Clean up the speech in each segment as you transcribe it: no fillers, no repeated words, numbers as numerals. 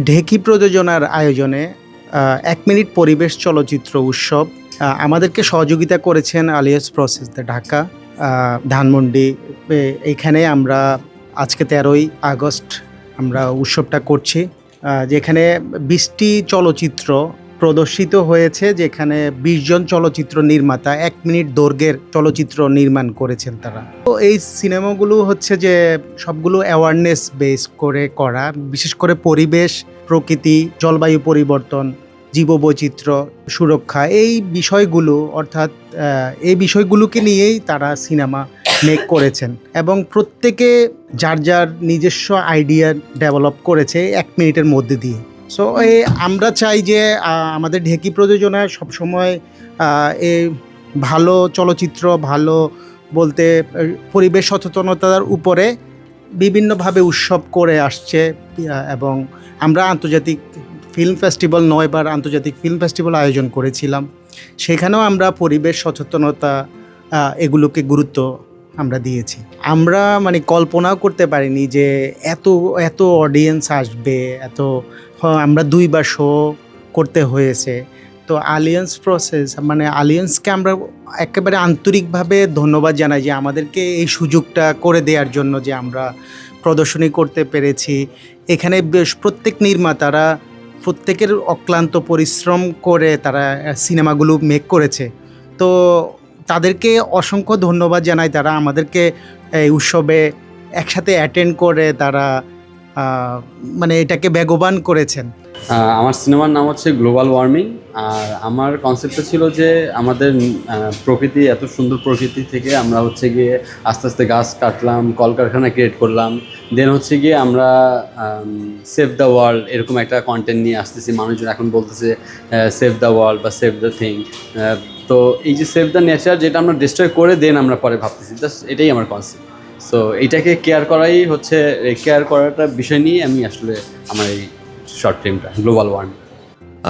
ঢেকি প্রযোজনার আয়োজনে ১ মিনিট পরিবেশ চলচ্চিত্র উৎসব আমাদেরকে সহযোগিতা করেছেন alias process the Dhaka, Dhanmondi. এইখানে আমরা আজকে ১৩ই আগস্ট আমরা উৎসবটা করছি, যেখানে ২০টি চলচ্চিত্র প্রদর্শিত হয়েছে, যেখানে ২০ জন চলচ্চিত্র নির্মাতা ১ মিনিট দৈর্ঘ্যের চলচ্চিত্র নির্মাণ করেছেন তারা। তো এই সিনেমাগুলো হচ্ছে যে সবগুলো অ্যাওয়ারনেস বেস করে করা, বিশেষ করে পরিবেশ, প্রকৃতি, জলবায়ু পরিবর্তন, জীববৈচিত্র্য সুরক্ষা, এই বিষয়গুলো অর্থাৎ এই বিষয়গুলোকে নিয়েই তারা সিনেমা মেক করেছেন এবং প্রত্যেকে যার যার নিজস্ব আইডিয়া ডেভেলপ করেছে ১ মিনিটের মধ্যে দিয়ে। সো আমরা চাই যে আমাদের ঢেকি প্রযোজনা সবসময় এই ভালো চলচ্চিত্র, ভালো বলতে পরিবেশ সচেতনতার উপরে বিভিন্নভাবে উৎসব করে আসছে এবং আমরা আন্তর্জাতিক ফিল্ম ফেস্টিভ্যাল ৯ বার আন্তর্জাতিক ফিল্ম ফেস্টিভ্যাল আয়োজন করেছিলাম। সেখানেও আমরা পরিবেশ সচেতনতা এগুলোকে গুরুত্ব আমরা দিয়েছি। আমরা মানে কল্পনাও করতে পারিনি যে এত এত অডিয়েন্স আসবে, আমরা ২ বার শো করতে হয়েছে। তো আলিয়ান্স প্রসেস মানে আলিয়ান্সকে আমরা একেবারে আন্তরিকভাবে ধন্যবাদ জানাই যে আমাদেরকে এই সুযোগটা করে দেওয়ার জন্য, যে আমরা প্রদর্শনী করতে পেরেছি। এখানে প্রত্যেক নির্মাতারা প্রত্যেকের অক্লান্ত পরিশ্রম করে তারা সিনেমাগুলো মেক করেছে। তো তাদেরকে অসংখ্য ধন্যবাদ জানাই, তারা আমাদেরকে এই উৎসবে একসাথে অ্যাটেন্ড করে তারা মানে এটাকে বেগবান করেছেন। আমার সিনেমার নাম হচ্ছে গ্লোবাল ওয়ার্মিং। আর আমার কনসেপ্টটা ছিল যে আমাদের প্রকৃতি, এত সুন্দর প্রকৃতি থেকে আমরা হচ্ছে গিয়ে আস্তে আস্তে গাছ কাটলাম, কলকারখানা ক্রিয়েট করলাম, দেন হচ্ছে গিয়ে আমরা সেভ দ্য ওয়ার্ল্ড এরকম একটা কন্টেন্ট নিয়ে আসতেছি। মানুষজন এখন বলতেছে সেভ দ্য ওয়ার্ল্ড বা সেভ দ্য থিং। তো এই যে সেভ দ্য নেচার, যেটা আমরা ডিস্ট্রয় করে দেন আমরা পরে ভাবতেছি, জাস্ট এটাই আমার কনসেপ্ট। সো এইটাকে কেয়ার করাই হচ্ছে, কেয়ার করাটা বিষয় নিয়ে আমি আসলে আমার এই শর্ট ফিল্মটা গ্লোবাল ওয়ার্মিং।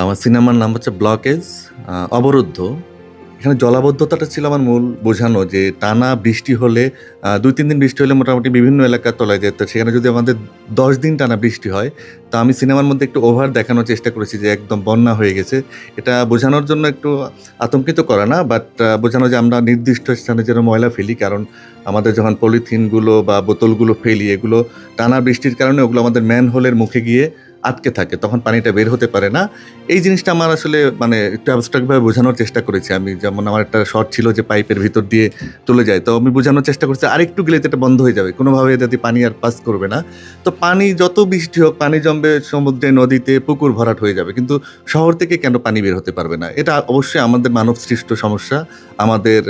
আমার সিনেমার নাম হচ্ছে ব্লকেজ, অবরুদ্ধ। এখানে জলাবদ্ধতাটা ছিল আমার মূল বোঝানো, যে টানা বৃষ্টি হলে ২-৩ দিন বৃষ্টি হলে মোটামুটি বিভিন্ন এলাকা তলায় যেত। সেখানে যদি আমাদের ১০ দিন টানা বৃষ্টি হয়, তো আমি সিনেমার মধ্যে একটু ওভার দেখানোর চেষ্টা করেছি যে একদম বন্যা হয়ে গেছে। এটা বোঝানোর জন্য একটু আতঙ্কিত করা না, বাট বোঝানো যে আমরা নির্দিষ্ট স্থানে যেন ময়লা ফেলি, কারণ আমাদের যখন পলিথিনগুলো বা বোতলগুলো ফেলি, এগুলো টানা বৃষ্টির কারণে ওগুলো আমাদের ম্যানহোলের মুখে গিয়ে আটকে থাকে, তখন পানিটা বের হতে পারে না। এই জিনিসটা আমার আসলে মানে একটু অ্যাবস্ট্রাক্টভাবে বোঝানোর চেষ্টা করেছি আমি। যেমন আমার একটা শর্ট ছিল যে পাইপের ভিতর দিয়ে চলে যায়, তো আমি বোঝানোর চেষ্টা করছি আরেকটু গেলে এটা বন্ধ হয়ে যাবে, কোনোভাবে যাতে পানি আর পাস করবে না। তো পানি যত বৃষ্টি হোক, পানি জমবে সমুদ্রে, নদীতে, পুকুর ভরাট হয়ে যাবে, কিন্তু শহর থেকে কেন পানি বের হতে পারবে না? এটা অবশ্যই আমাদের মানব সৃষ্ট সমস্যা। আমাদের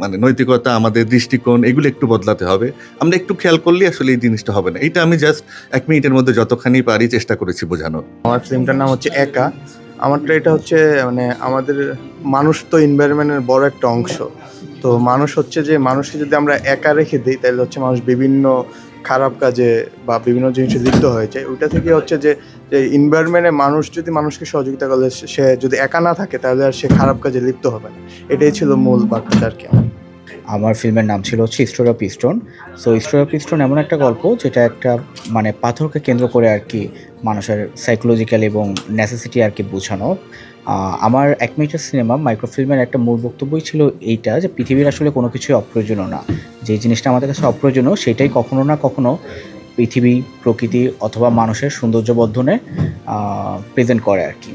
মানে নৈতিকতা, আমাদের দৃষ্টিকোণ, এগুলো একটু বদলাতে হবে। আমরা একটু খেয়াল করলে আসলে এই জিনিসটা হবে না। এটা আমি জাস্ট ১ মিনিটের মধ্যে যতখানি পারি চেষ্টা করেছি বোঝানোর। আমার ফিল্মটার নাম হচ্ছে একা। আমারটা এটা হচ্ছে মানে আমাদের মানুষ তো এনভায়রনমেন্টের বড় একটা অংশ। তো মানুষ হচ্ছে যে মানুষকে যদি আমরা একা রেখে দিই, তাহলে হচ্ছে মানুষ বিভিন্ন খারাপ কাজে বা বিভিন্ন জিনিসে লিপ্ত হয়ে যায়। ওইটা থেকে হচ্ছে যে এনভায়রনমেন্টে মানুষ যদি মানুষকে সহযোগিতা করলে, সে যদি একা না থাকে তাহলে আর সে খারাপ কাজে লিপ্ত হবে না। এটাই ছিল মূল বার্তাটা আর কি। আমার ফিল্মের নাম ছিল হচ্ছে story of piston. So story of piston এমন একটা গল্প যেটা একটা মানে পাথরকে কেন্দ্র করে আর কি মানুষের সাইকোলজিক্যাল এবং নেসেসিটি আর কি বোঝানো। আমার ১ মিনিটের সিনেমা মাইক্রোফিল্মের একটা মূল বক্তব্যই ছিল এইটা, যে পৃথিবীর আসলে কোনো কিছুই অপ্রয়োজনীয় না। যে জিনিসটা আমাদের কাছে অপ্রয়োজনীয় সেটাই কখনো না কখনো পৃথিবী, প্রকৃতি অথবা মানুষের সৌন্দর্য বর্ধনে প্রেজেন্ট করে আর কি।